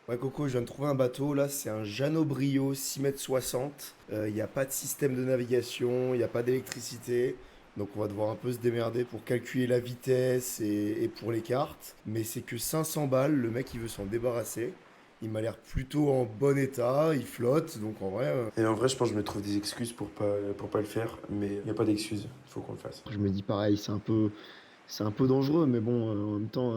Ouais, Coco, je viens de trouver un bateau. Là, c'est un Jeanneau Brio 6,60 m. Il n'y a pas de système de navigation, il n'y a pas d'électricité. Donc, on va devoir un peu se démerder pour calculer la vitesse et pour les cartes. Mais c'est que 500 balles. Le mec, il veut s'en débarrasser. Il m'a l'air plutôt en bon état. Il flotte. Donc, en vrai, Et en vrai, je pense que je me trouve des excuses pour pas le faire, mais il n'y a pas d'excuses, il faut qu'on le fasse. Je me dis pareil, c'est un peu dangereux, mais bon, en même temps,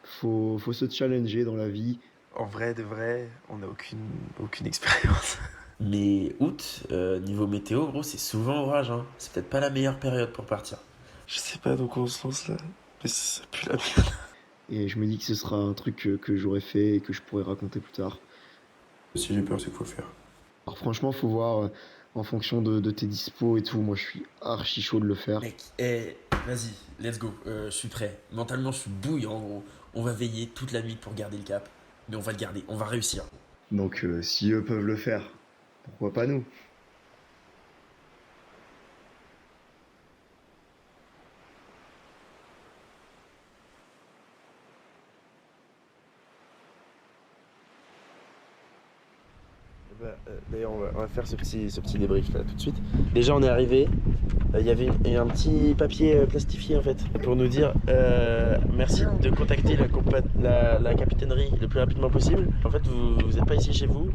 faut se challenger dans la vie. En vrai, de vrai, on n'a aucune expérience. Mais août, niveau météo, gros, c'est souvent orage, hein. C'est peut-être pas la meilleure période pour partir. Je sais pas, donc on se lance là. Mais ça pue la merde. Et je me dis que ce sera un truc que j'aurais fait et que je pourrais raconter plus tard. Si j'ai peur, c'est qu'il faut le faire. Alors franchement, faut voir en fonction de tes dispos et tout. Moi, je suis archi chaud de le faire. Mec, vas-y, let's go. Je suis prêt. Mentalement, je suis bouillant, en gros. On va veiller toute la nuit pour garder le cap. Mais on va le garder, on va réussir. Donc, si eux peuvent le faire, pourquoi pas nous? D'ailleurs, on va faire ce petit débrief là tout de suite. Déjà, on est arrivé. Il y avait un petit papier plastifié en fait pour nous dire merci de contacter la capitainerie le plus rapidement possible. En fait, vous êtes pas ici chez vous,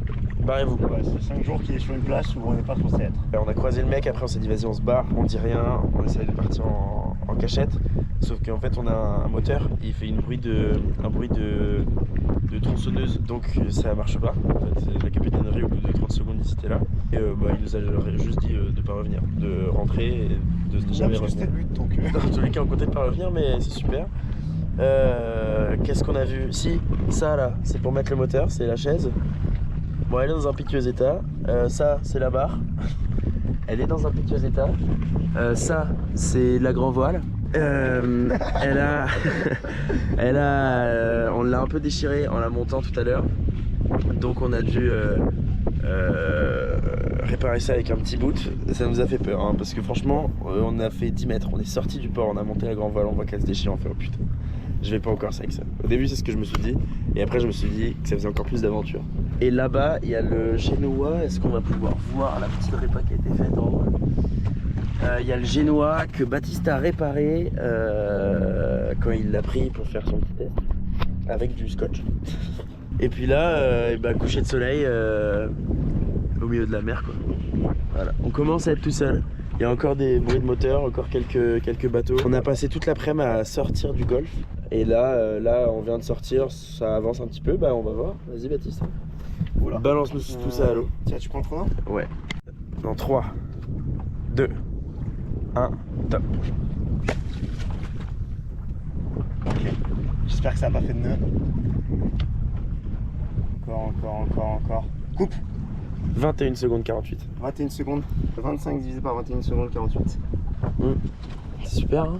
barrez-vous. Ouais, c'est 5 jours qu'il est sur une place où on n'est pas censé être. On a croisé le mec, après on s'est dit vas-y on se barre, on dit rien, on essaye de partir en cachette. Sauf qu'en fait on a un moteur, il fait un bruit de tronçonneuse, donc ça marche pas. En fait, la capitainerie au bout de 30 secondes ils étaient là. Et il nous a juste dit de pas revenir, de rentrer et de Déjà jamais parce que c'était revenir. le but donc. Dans tous les cas on comptait de pas revenir mais c'est super. Qu'est-ce qu'on a vu? Si, ça là, c'est pour mettre le moteur, c'est la chaise. Bon, elle est dans un piteux état. Ça, c'est la barre. Elle est dans un piteux état. Ça, c'est la grand voile. Elle a, on l'a un peu déchirée en la montant tout à l'heure. Donc on a dû réparer ça avec un petit boot. Ça nous a fait peur, hein, parce que franchement, on a fait 10 mètres. On est sorti du port, on a monté la grand voile, on voit qu'elle se déchire. On fait oh putain, je vais pas encore ça avec ça. Au début, c'est ce que je me suis dit. Et après, je me suis dit que ça faisait encore plus d'aventure. Et là-bas, il y a le Génois. Est-ce qu'on va pouvoir voir la petite répa qui a été faite en haut? Il y a le Génois que Baptiste a réparé quand il l'a pris pour faire son petit test avec du scotch. Et puis là, coucher de soleil au milieu de la mer, quoi. Voilà. On commence à être tout seul. Il y a encore des bruits de moteur, encore quelques bateaux. On a passé toute l'après-midi à sortir du golfe. Et là, on vient de sortir, ça avance un petit peu. Bah, on va voir. Vas-y, Baptiste. Oula. Balance-nous tout ça à l'eau. Tiens, tu prends le chrono? Ouais. Dans 3, 2, 1, top. Ok. J'espère que ça n'a pas fait de nœud. Encore. Coupe. 21 secondes 48. 21 secondes. 25 divisé par 21 secondes 48. C'est super, hein?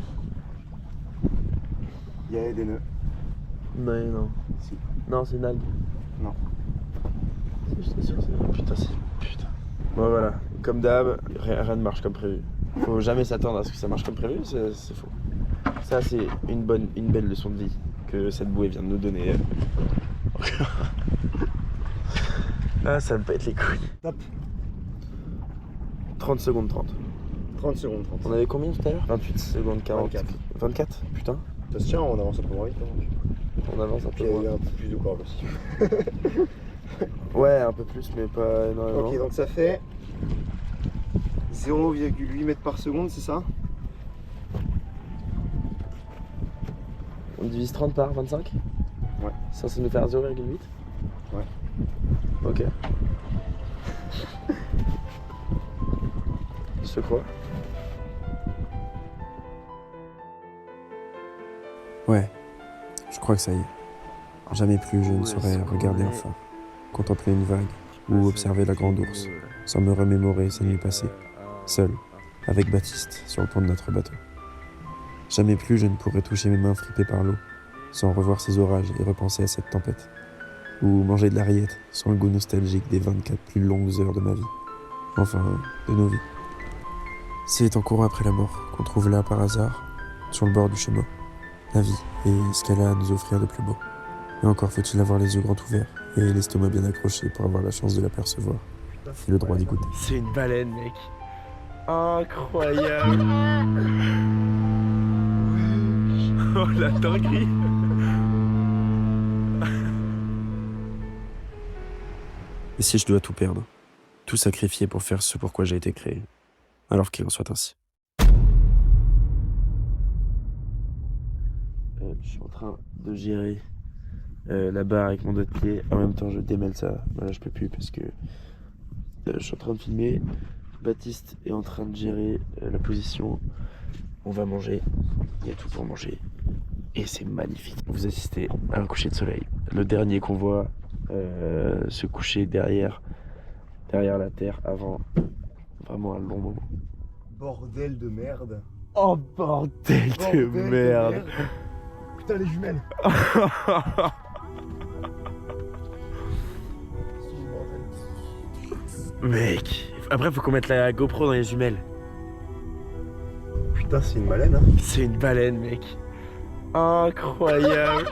Il y a des nœuds. Non. Si. Non, c'est une algue. Non. J'étais sûr que c'est... Putain. Bon, voilà. Comme d'hab, rien ne marche comme prévu. Faut jamais s'attendre à ce que ça marche comme prévu, c'est faux. Ça, c'est une belle leçon de vie que cette bouée vient de nous donner. Ah, ça me pète les couilles. Top. 30 secondes 30. 30 secondes 30. On avait combien tout à l'heure? 28 secondes 40. 24. 24? Putain. Ça se tient, on avance un peu moins vite. Hein. On avance un Puis peu il y moins. a un peu plus de cordes aussi. Ouais, un peu plus, mais pas énormément. Ok, donc ça fait 0,8 mètres par seconde, c'est ça? On divise 30 par 25? Ouais. Ça nous faire 0,8? Ouais. Ok. Je crois. Ouais, je crois que ça y est. Jamais plus je ne saurais regarder un phare, contempler une vague ou observer la grande ours, sans me remémorer ces nuits passées, seul, avec Baptiste, sur le pont de notre bateau. Jamais plus je ne pourrais toucher mes mains fripées par l'eau, sans revoir ces orages et repenser à cette tempête, ou manger de la rillette sans le goût nostalgique des 24 plus longues heures de ma vie, enfin, de nos vies. C'est en courant après la mort qu'on trouve là par hasard, sur le bord du chemin, la vie et ce qu'elle a à nous offrir de plus beau. Mais encore faut-il avoir les yeux grands ouverts et l'estomac bien accroché pour avoir la chance de l'apercevoir et le droit d'y goûter. C'est une baleine, mec. Incroyable. Oh la dinguerie. Et si je dois tout perdre, tout sacrifier pour faire ce pourquoi j'ai été créé, alors qu'il en soit ainsi. Je suis en train de gérer la barre avec mon doigt de pied. En même temps, je démêle ça. Voilà, je peux plus parce que je suis en train de filmer. Baptiste est en train de gérer la position. On va manger. Il y a tout pour manger. Et c'est magnifique. Vous assistez à un coucher de soleil. Le dernier qu'on voit se coucher derrière la terre avant vraiment un long moment. Bordel de merde. Oh bordel de merde. Putain, les jumelles. Mec, après faut qu'on mette la GoPro dans les jumelles. Putain, c'est une baleine, hein. C'est une baleine, mec. Incroyable.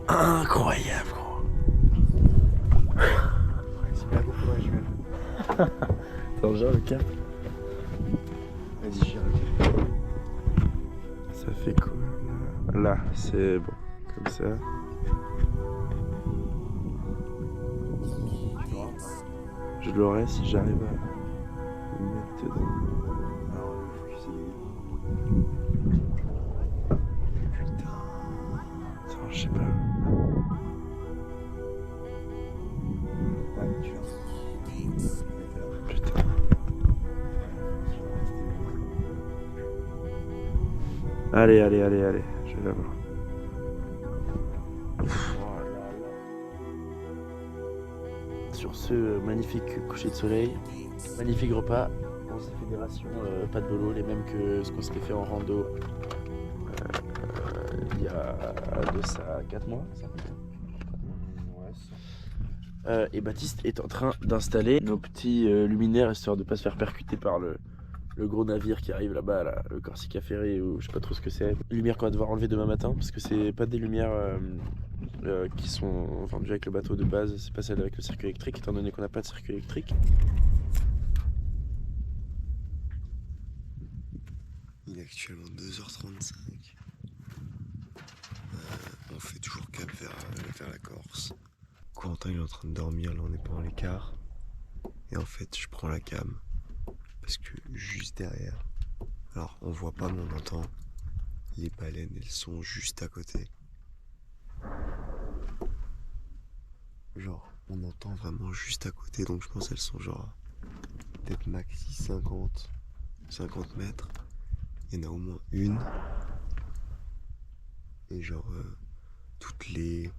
Incroyable, gros. C'est la GoPro dans les jumelles. Attends, genre le cap. Vas-y, j'y arrive. Ça fait quoi là, c'est bon, comme ça. Je l'aurai si j'arrive à le mettre dedans. Attends, je sais pas. Putain. Allez, je vais l'avoir. Sur ce magnifique coucher de soleil, magnifique repas, 11 fédérations, pas de bolo, les mêmes que ce qu'on s'était fait en rando il y a de ça 4 mois. Et Baptiste est en train d'installer nos petits luminaires histoire de ne pas se faire percuter par le gros navire qui arrive là-bas, là, le Corsica Ferry ou je sais pas trop ce que c'est. Lumière qu'on va devoir enlever demain matin parce que c'est pas des lumières qui sont vendues avec le bateau de base, c'est pas celle avec le circuit électrique étant donné qu'on n'a pas de circuit électrique. Il est actuellement 2h35. On fait toujours cap vers la Corse. Corentin il est en train de dormir, là on est pendant l'écart. Et en fait je prends la cam. Parce que juste derrière, alors on voit pas mais on entend, les baleines elles sont juste à côté. Genre on entend vraiment juste à côté, donc je pense qu'elles sont genre peut-être maxi 50 mètres. Il y en a au moins une. Et genre toutes les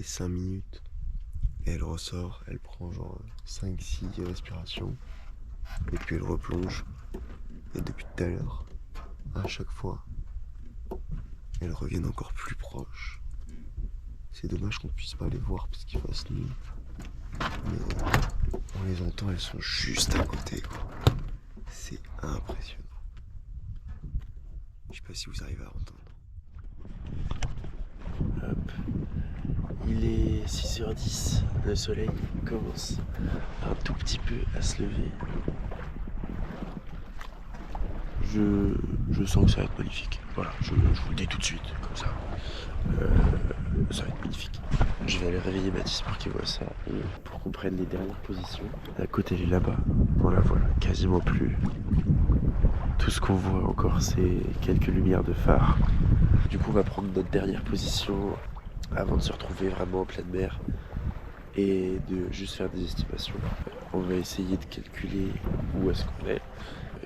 5 minutes, et elle ressort, elle prend genre 5-6 respirations. Et puis elle replonge. Et depuis tout à l'heure, à chaque fois, elles reviennent encore plus proches. C'est dommage qu'on puisse pas les voir parce qu'il fasse nuit. Mais on les entend, elles sont juste à côté, quoi. C'est impressionnant. Je sais pas si vous arrivez à entendre. Hop. Il est 6h10, le soleil commence un tout petit peu à se lever. Je sens que ça va être magnifique. Voilà, je vous le dis tout de suite, comme ça. Ça va être magnifique. Je vais aller réveiller Baptiste pour qu'il voit ça et pour qu'on prenne les dernières positions. La côte elle est là-bas. Voilà, quasiment plus. Tout ce qu'on voit encore c'est quelques lumières de phare. Du coup on va prendre notre dernière position avant de se retrouver vraiment en pleine mer et de juste faire des estimations. On va essayer de calculer où est-ce qu'on est,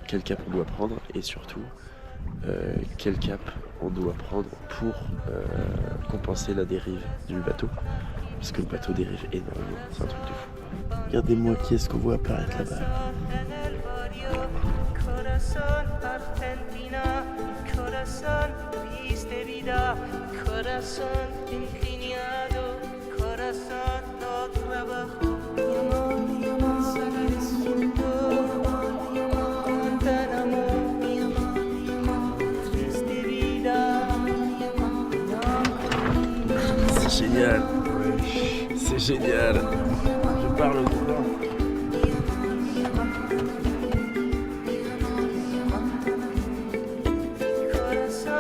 quel cap on doit prendre et surtout quel cap on doit prendre pour compenser la dérive du bateau parce que le bateau dérive énormément, c'est un truc de fou. Regardez-moi qui est-ce qu'on voit apparaître là-bas. génial. C'est génial. Je parle de ça.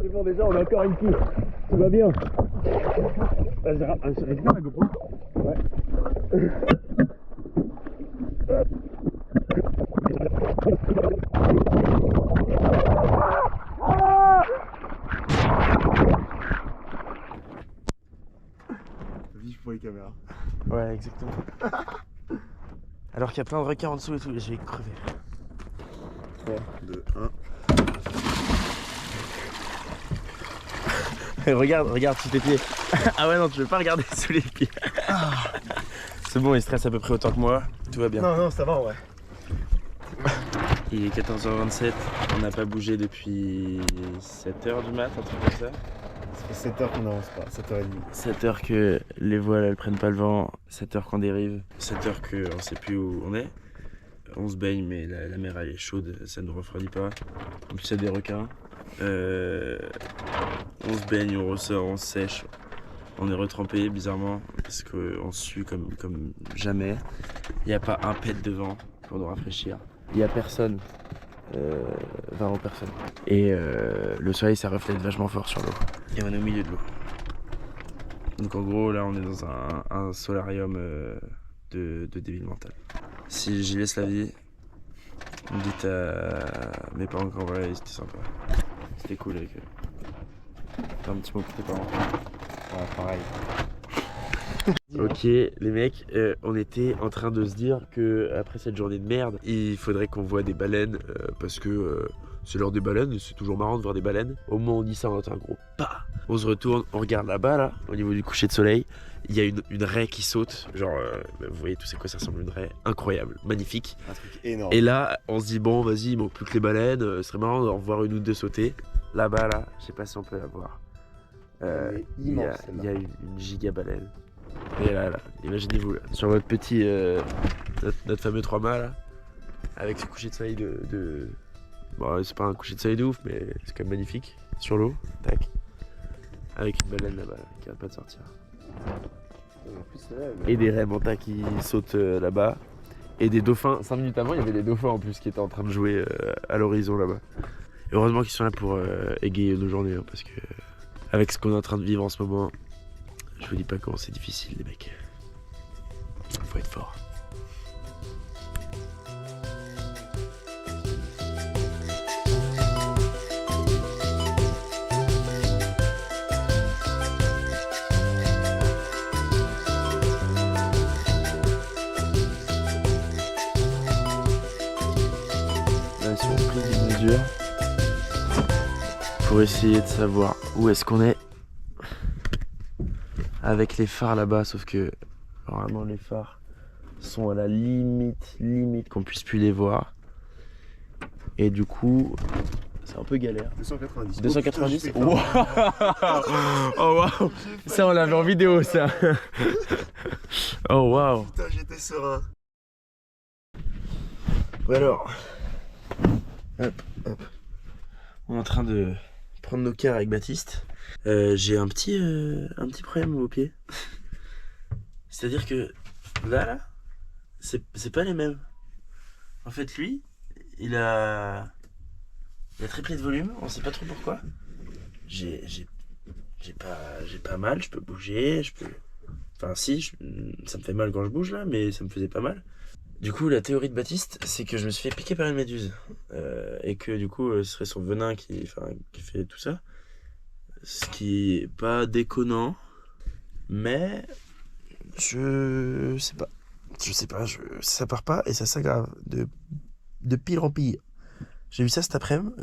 C'est bon, déjà, on a encore une queue. Tout va bien. Vas-y, récupère la GoPro. Ouais. Vive pour les caméras. Ouais, exactement. Alors qu'il y a plein de requins en dessous et tout, je vais crever. 3, 2, 1. Regarde sous tes pieds. Ah ouais non, tu veux pas regarder sous les pieds. C'est bon, il stresse à peu près autant que moi. Tout va bien. Non, ça va, ouais. Il est 14h27, on n'a pas bougé depuis 7h du mat, un truc comme ça. Ça fait 7 heures qu'on n'avance pas, 7h30. 7h que les voiles elles prennent pas le vent, 7h qu'on dérive, 7h qu'on sait plus où on est. On se baigne mais la mer elle est chaude, ça ne nous refroidit pas. En plus il y a des requins. On se baigne, on ressort, on se sèche. On est retrempé bizarrement parce qu'on sue comme jamais. Il n'y a pas un pet de vent pour nous rafraîchir. Il n'y a personne. Vraiment personne. Et le soleil ça reflète vachement fort sur l'eau. Et on est au milieu de l'eau. Donc en gros là on est dans un solarium de débile mental. Si j'y laisse la vie, dites à mes parents qu'en vrai c'était sympa. C'était cool avec eux. T'as un petit mot pour tes parents? Ouais, pareil. Ok les mecs, on était en train de se dire que après cette journée de merde, il faudrait qu'on voit des baleines parce que c'est l'heure des baleines et c'est toujours marrant de voir des baleines. Au moment où on dit ça, on entend un gros pas. On se retourne, on regarde là-bas là, au niveau du coucher de soleil, il y a une raie qui saute, genre vous voyez tout c'est quoi ça ressemble à une raie, incroyable, magnifique. Un truc énorme. Et là on se dit bon vas-y il manque plus que les baleines, ce serait marrant d'en voir une ou deux sauter. Là-bas là, je sais pas si on peut la voir. Elle est Il y immense, a celle-là. une giga baleine. Et là, imaginez-vous là, sur votre petit, notre fameux 3 mâts là, avec ce coucher de soleil de... Bon c'est pas un coucher de soleil de ouf mais c'est quand même magnifique, sur l'eau, tac. Avec une baleine là-bas là, qui arrête pas de sortir. Et des raies manta qui sautent là-bas. Et des dauphins, 5 minutes avant il y avait des dauphins en plus qui étaient en train de jouer à l'horizon là-bas. Et heureusement qu'ils sont là pour égayer nos journées hein, parce que avec ce qu'on est en train de vivre en ce moment, je vous dis pas comment c'est difficile les mecs. Faut être fort. Là si on prise des mesures pour essayer de savoir où est-ce qu'on est. Avec les phares là-bas, sauf que vraiment les phares sont à la limite qu'on puisse plus les voir. Et du coup, c'est un peu galère. 290. 290 wow. Oh waouh. Ça on l'avait en vidéo ça. Oh waouh. Putain, j'étais serein. Ou alors, hop. On est en train de prendre nos cars avec Baptiste. J'ai un petit problème au pied. C'est-à-dire que là, c'est pas les mêmes. En fait, lui, il a triplé de volume, on sait pas trop pourquoi. J'ai pas mal, je peux bouger, Enfin si, ça me fait mal quand je bouge là, mais ça me faisait pas mal. Du coup, la théorie de Baptiste, c'est que je me suis fait piquer par une méduse. Et que du coup, ce serait son venin qui fait tout ça. Ce qui est pas déconnant, mais je sais pas, ça part pas et ça s'aggrave de pire en pire. J'ai vu ça cet après-midi,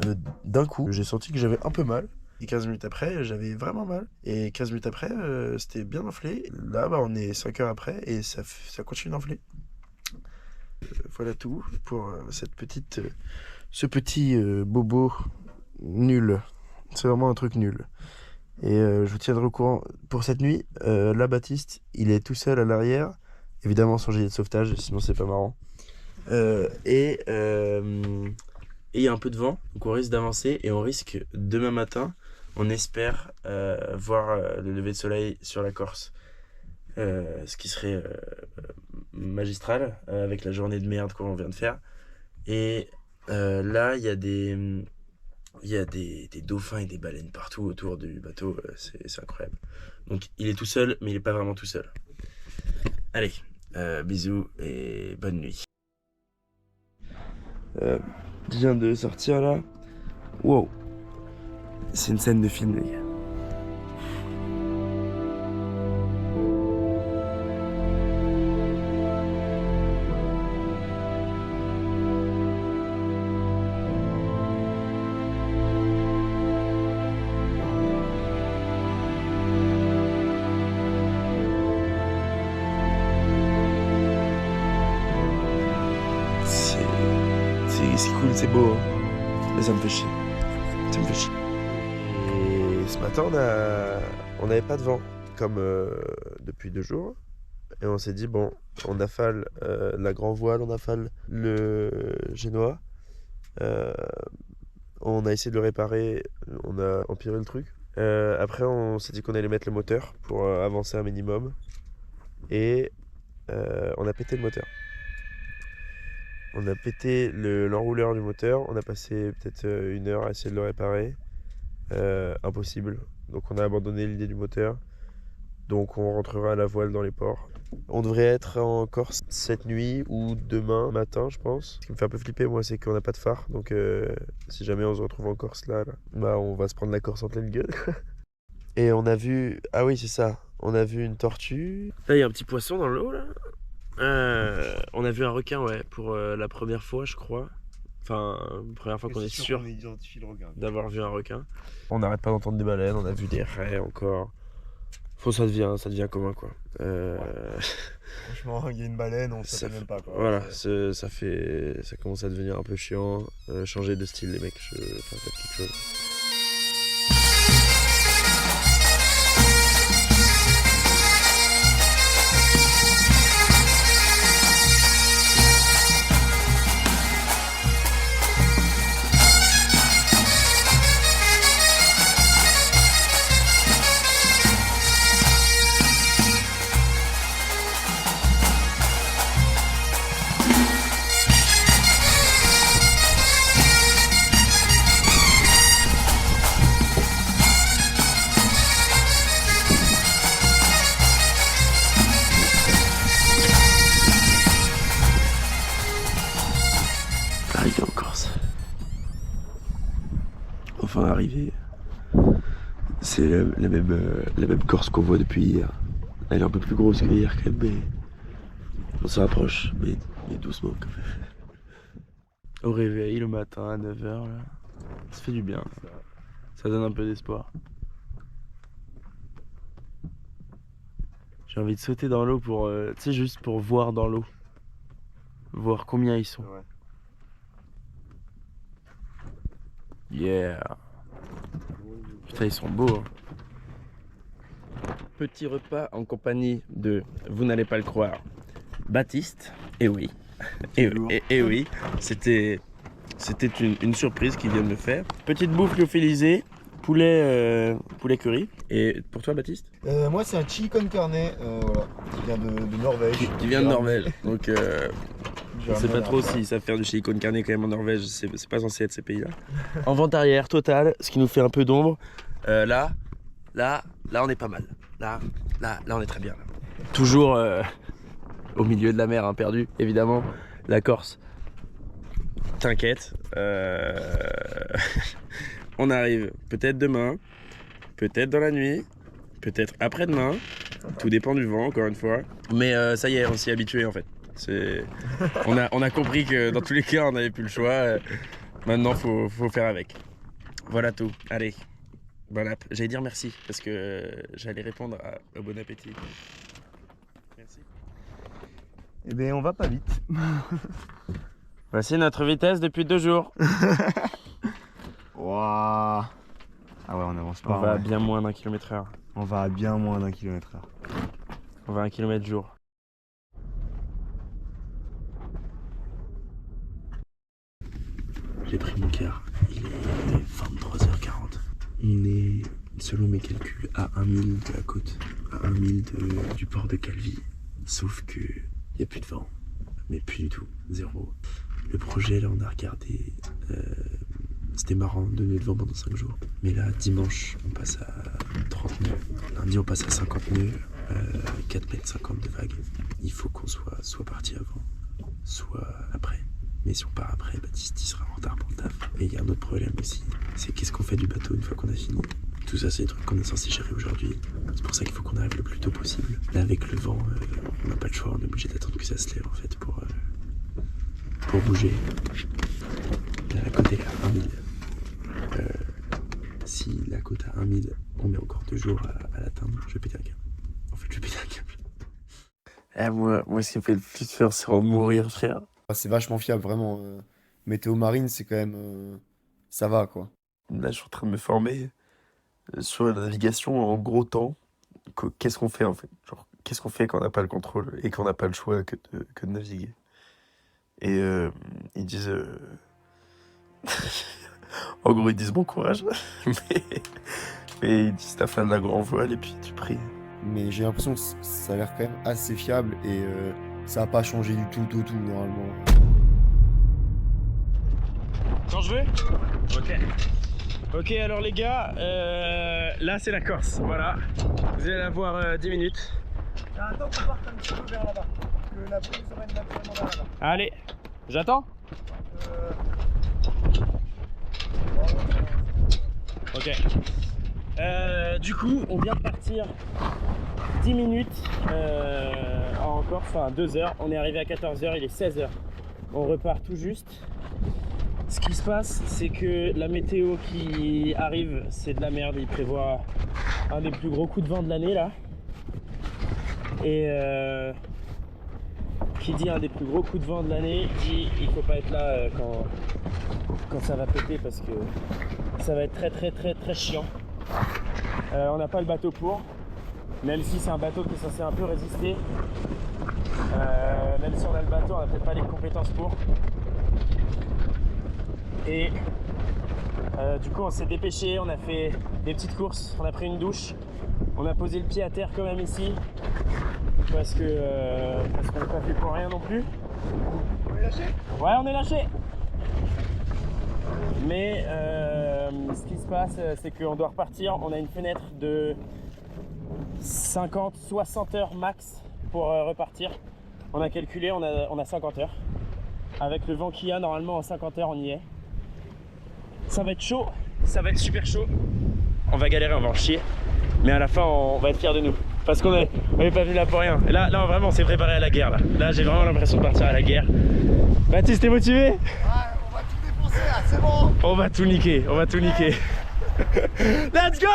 d'un coup, j'ai senti que j'avais un peu mal. Et 15 minutes après, j'avais vraiment mal. Et 15 minutes après, c'était bien enflé. Là, on est 5 heures après et ça continue d'enfler. Voilà tout pour ce petit bobo nul. C'est vraiment un truc nul. Et je vous tiendrai au courant pour cette nuit. Là, Baptiste, il est tout seul à l'arrière. Évidemment sans gilet de sauvetage, sinon c'est pas marrant. Et il y a un peu de vent, donc on risque d'avancer. Et on risque, demain matin, on espère voir le lever de soleil sur la Corse. Ce qui serait magistral, avec la journée de merde qu'on vient de faire. Et là, il y a des dauphins et des baleines partout autour du bateau, c'est incroyable. Donc il est tout seul, mais il est pas vraiment tout seul. Allez, bisous et bonne nuit. Je viens de sortir là. Wow, c'est une scène de film, les gars. C'est cool, c'est beau, hein. Mais ça me fait chier. Ça me fait chier. Et ce matin, on n'avait pas de vent, comme depuis 2 jours. Et on s'est dit, bon, on affale la grand voile, on affale le génois. On a essayé de le réparer, on a empiré le truc. Après, on s'est dit qu'on allait mettre le moteur pour avancer un minimum. Et on a pété le moteur. On a pété l'enrouleur du moteur, on a passé peut-être 1 heure à essayer de le réparer. Impossible. Donc on a abandonné l'idée du moteur. Donc on rentrera à la voile dans les ports. On devrait être en Corse cette nuit ou demain matin, je pense. Ce qui me fait un peu flipper, moi, c'est qu'on n'a pas de phare. Donc si jamais on se retrouve en Corse là, bah on va se prendre la Corse en pleine gueule. Et on a vu... Ah oui, c'est ça. On a vu une tortue. Là, il y a un petit poisson dans l'eau, là. On a vu un requin, ouais, pour la première fois, je crois. Enfin, première fois qu'on est sûr d'avoir vu un requin. On n'arrête pas d'entendre des baleines, on a vu des raies encore. Ça devient commun, quoi. Franchement, il y a une baleine, on s'appelle même pas, quoi. Voilà, ça commence à devenir un peu chiant. Changer de style, les mecs, faites quelque chose. Arrivé en Corse. Enfin arrivé. C'est la même Corse qu'on voit depuis hier. Elle est un peu plus grosse que hier quand même, mais on se rapproche, mais doucement quand même. Au réveil le matin à 9h, là, ça fait du bien. Ça donne un peu d'espoir. J'ai envie de sauter dans l'eau pour, tu sais, juste pour voir dans l'eau. Voir combien ils sont. Ouais. Yeah. Putain, ils sont beaux, hein. Petit repas en compagnie de, vous n'allez pas le croire, Baptiste. Et oui. Et oui. C'était une surprise qu'il vient de me faire. Petite bouffe lyophilisée, poulet curry. Et pour toi, Baptiste? Moi, c'est un chili con carne, voilà, qui vient de Norvège. Qui vient de Norvège. Donc, je sais pas trop s'ils savent faire du chili con carne quand même en Norvège. C'est pas censé être ces pays-là. En vente arrière totale, ce qui nous fait un peu d'ombre. Là, on est pas mal. Là, on est très bien. Là. Toujours au milieu de la mer, hein, perdu, évidemment. La Corse. T'inquiète. On arrive peut-être demain, peut-être dans la nuit, peut-être après-demain. Tout dépend du vent, encore une fois. Mais ça y est, on s'y est habitué en fait. On a compris que dans tous les cas, on n'avait plus le choix. Maintenant, faut faire avec. Voilà tout. Allez, bon app. J'allais dire merci parce que j'allais répondre à bon appétit. Merci. Eh bien, on va pas vite. Voici notre vitesse depuis 2 jours. Waouh. Ah ouais, on avance On pas. va à Ouais. bien moins d'1 km/h. On va à bien moins d'1 km/h. On va à 1 km jour. J'ai pris mon car, il est 23h40. On est, selon mes calculs, à 1 mille de la côte, à 1 mille du port de Calvi. Sauf que il n'y a plus de vent, mais plus du tout, zéro. Le projet, là, on a regardé, c'était marrant de donner le vent pendant 5 jours. Mais là, dimanche, on passe à 30 nœuds. Lundi, on passe à 50 nœuds, 4,50 m de vague. Il faut qu'on soit parti avant, soit après. Mais si on part après, Baptiste il sera en retard pour le taf. Et il y a un autre problème aussi, c'est qu'est-ce qu'on fait du bateau une fois qu'on a fini. Tout ça, c'est des trucs qu'on est censé gérer aujourd'hui. C'est pour ça qu'il faut qu'on arrive le plus tôt possible. Là, avec le vent, on n'a pas le choix, on est obligé d'attendre que ça se lève en fait pour bouger. Là, la côte est à 1000. Si la côte à 1000, on met encore 2 jours à l'atteindre, je vais péter un câble. En fait, je vais péter un câble. Moi, ce qui me fait le plus peur, c'est en mourir, frère. C'est vachement fiable, vraiment. Météo Marine, c'est quand même. Ça va, quoi. Là, je suis en train de me former sur la navigation en gros temps. Qu'est-ce qu'on fait en fait? Genre, qu'est-ce qu'on fait quand on n'a pas le contrôle et qu'on n'a pas le choix que de naviguer? Et ils disent. En gros, ils disent bon courage. mais ils disent t'as fait de la grande voile et puis tu pries. Mais j'ai l'impression que ça a l'air quand même assez fiable et ça n'a pas changé du tout, normalement. Quand je veux? Ok. Ok, alors les gars, là c'est la Corse, voilà. Vous allez la voir 10 minutes. Attends qu'on parte un petit peu vers là-bas. Que la brise nous emmène naturellement vers là-bas. Allez, j'attends? Ok. Du coup, on vient de partir 10 minutes en Corse, enfin 2 heures. On est arrivé à 14h, il est 16h. On repart tout juste. Ce qui se passe, c'est que la météo qui arrive, c'est de la merde. Il prévoit un des plus gros coups de vent de l'année là. Et qui dit un des plus gros coups de vent de l'année, dit il faut pas être là quand ça va péter parce que ça va être très chiant. On n'a pas le bateau pour, même si c'est un bateau qui est censé un peu résister. Même si on a le bateau, on n'a peut-être pas les compétences pour. Et du coup on s'est dépêché, on a fait des petites courses, on a pris une douche, on a posé le pied à terre quand même ici parce qu'on n'est pas fait pour rien non plus. On est lâché? Ouais, on est lâché. Mais ce qui se passe, c'est qu'on doit repartir, on a une fenêtre de 50-60 heures max pour repartir. On a calculé, on a 50 heures. Avec le vent qu'il y a, normalement en 50 heures on y est. Ça va être chaud, ça va être super chaud. On va galérer, on va en chier. Mais à la fin, on va être fiers de nous. Parce qu'on n'est pas venu là pour rien. Et là, vraiment, on s'est préparé à la guerre. Là, j'ai vraiment l'impression de partir à la guerre. Baptiste, t'es motivé? Ouais, on va tout défoncer là, c'est bon. On va tout niquer, on va tout niquer. Let's go!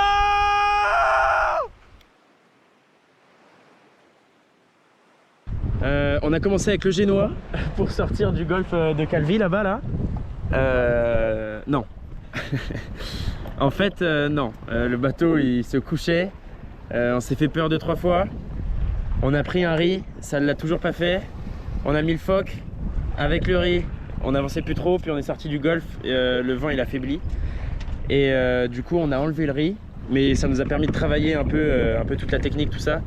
On a commencé avec le Génois pour sortir du golfe de Calvi là-bas là. Non. En fait, non. Le bateau il se couchait. On s'est fait peur 2-3 fois. On a pris un riz, ça ne l'a toujours pas fait. On a mis le phoque. Avec le riz, on n'avançait plus trop, puis on est sorti du golfe. Le vent il affaiblit. Et du coup, on a enlevé le riz. Mais ça nous a permis de travailler un peu toute la technique, tout ça.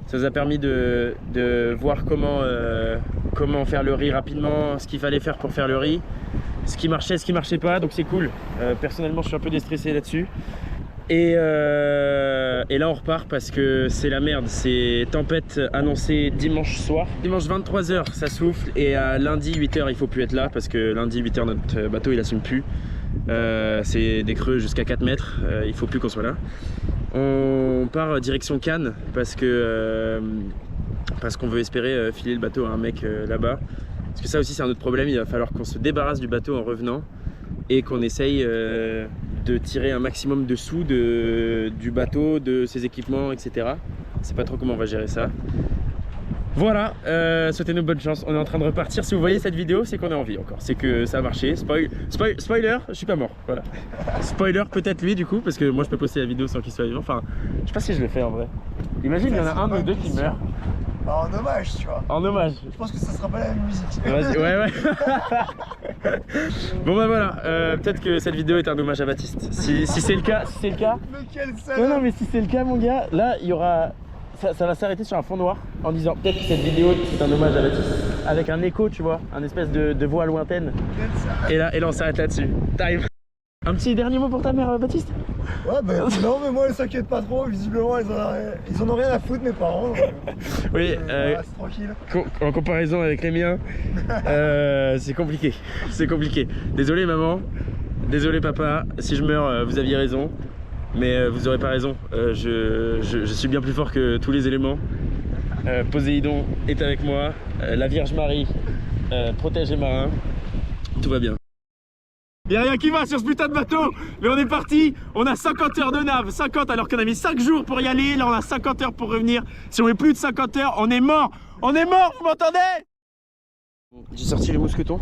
Ça nous a permis de voir comment faire le riz rapidement, ce qu'il fallait faire pour faire le riz, ce qui marchait, ce qui marchait pas, donc c'est cool. Personnellement, je suis un peu déstressé là-dessus. Et là, on repart parce que c'est la merde. C'est tempête annoncée dimanche soir. Dimanche 23h, ça souffle. Et à lundi 8h, il faut plus être là parce que lundi 8h, notre bateau, il assume plus. C'est des creux jusqu'à 4 mètres. Il faut plus qu'on soit là. On part direction Cannes parce qu'on veut espérer filer le bateau à un mec là-bas. Parce que ça aussi c'est un autre problème, il va falloir qu'on se débarrasse du bateau en revenant et qu'on essaye de tirer un maximum de sous du bateau, de ses équipements, etc. Je sais pas trop comment on va gérer ça. Voilà, souhaitez-nous bonne chance. On est en train de repartir. Si vous voyez cette vidéo, c'est qu'on est en vie encore. C'est que ça a marché. Spoiler, je suis pas mort. Voilà. Spoiler, peut-être lui du coup, parce que moi je peux poster la vidéo sans qu'il soit vivant. Enfin, je sais pas si je le fais en vrai. Imagine, il y en a un ou deux qui meurent. Bah, en hommage, tu vois. En hommage. Je pense que ça sera pas la même musique. Vas-y, ouais. Bon bah voilà, peut-être que cette vidéo est un hommage à Baptiste. Si c'est le cas, Mais quel salaud. non mais si c'est le cas mon gars, là il y aura... Ça va s'arrêter sur un fond noir en disant peut-être que cette vidéo c'est un hommage à Baptiste. Avec un écho, tu vois, un espèce de voix lointaine. Et là on s'arrête là-dessus. Time. Un petit dernier mot pour ta mère, Baptiste? Ouais, bah non, mais moi, elle s'inquiète pas trop. Visiblement, ils en ont rien à foutre, mes parents. Oui, voilà, c'est tranquille. En comparaison avec les miens, c'est compliqué. C'est compliqué. Désolé maman, désolé papa, si je meurs, vous aviez raison. Mais vous aurez pas raison. Je suis bien plus fort que tous les éléments. Poséidon est avec moi. La Vierge Marie protège les marins. Tout va bien. Il n'y a rien qui va sur ce putain de bateau. Mais on est parti. On a 50 heures de nav. 50 alors qu'on a mis 5 jours pour y aller. Là on a 50 heures pour revenir. Si on met plus de 50 heures, on est mort. On est mort, vous m'entendez? J'ai sorti le mousqueton.